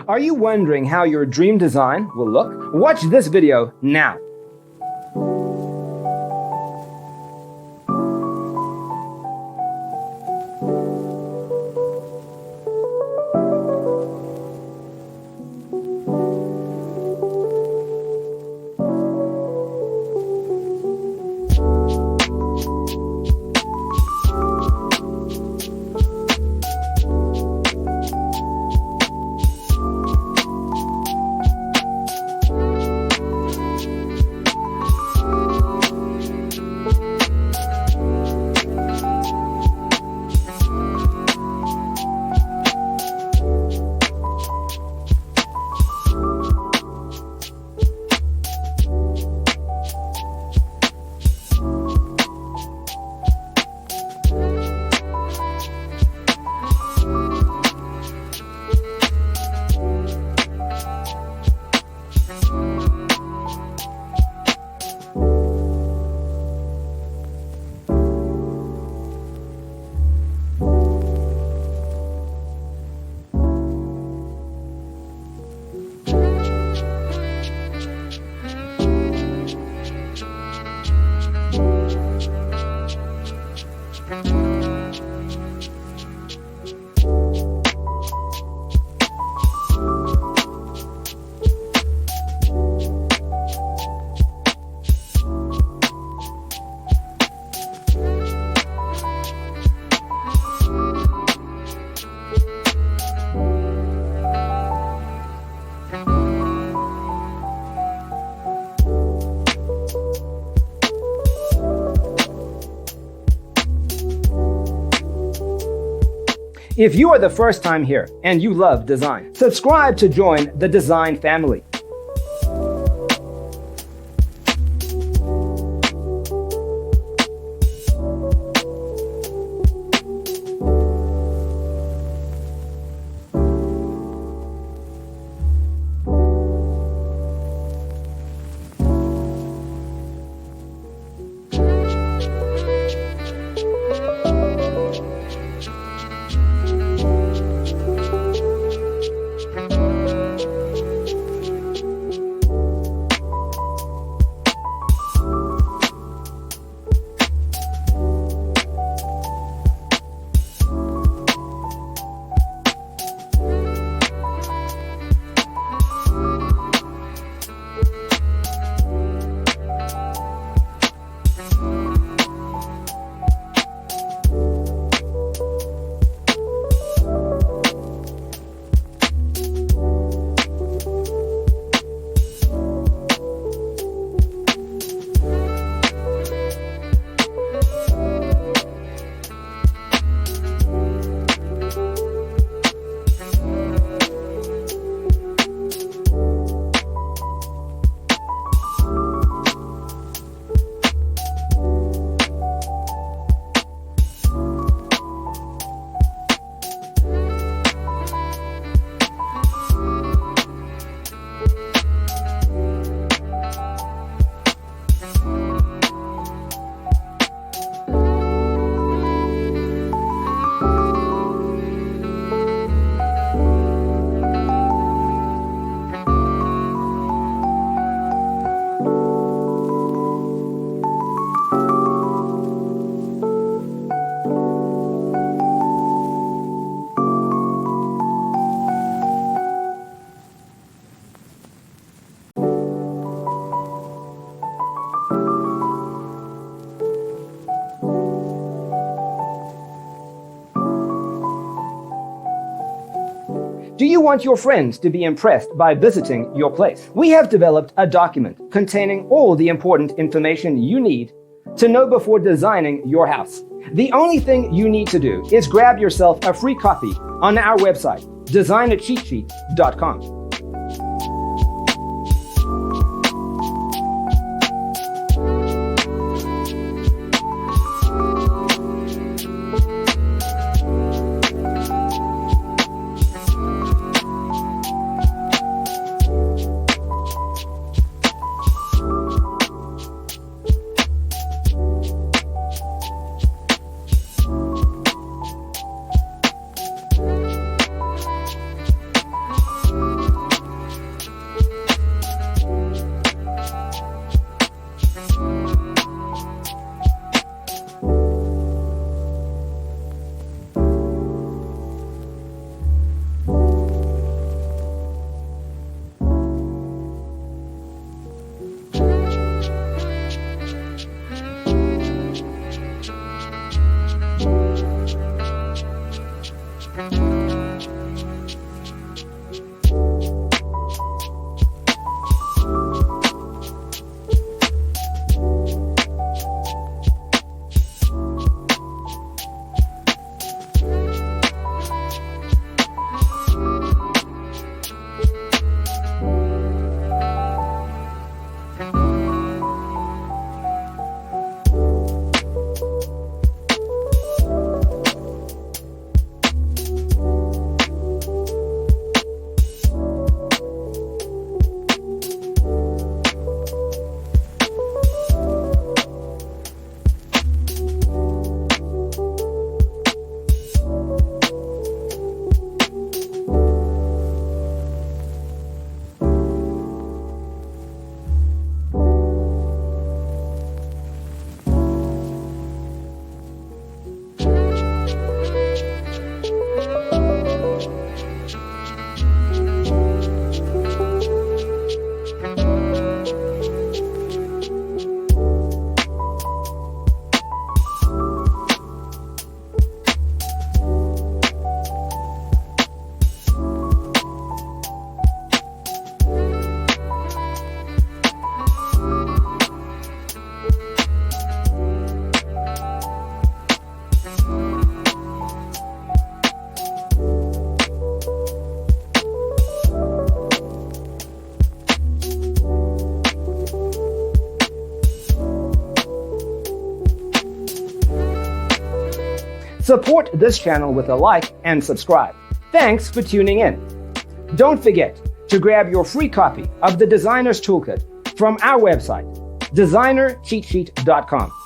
Are you wondering how your dream design will look? Watch this video now. If you are the first time here and you love design, subscribe to join the design family. Do you want your friends to be impressed by visiting your place? We have developed a document containing all the important information you need to know before designing your house. The only thing you need to do is grab yourself a free copy on our website, designacheatsheet.com. Support this channel with a like and subscribe. Thanks for tuning in. Don't forget to grab your free copy of the Designer's Toolkit from our website, designercheatsheet.com.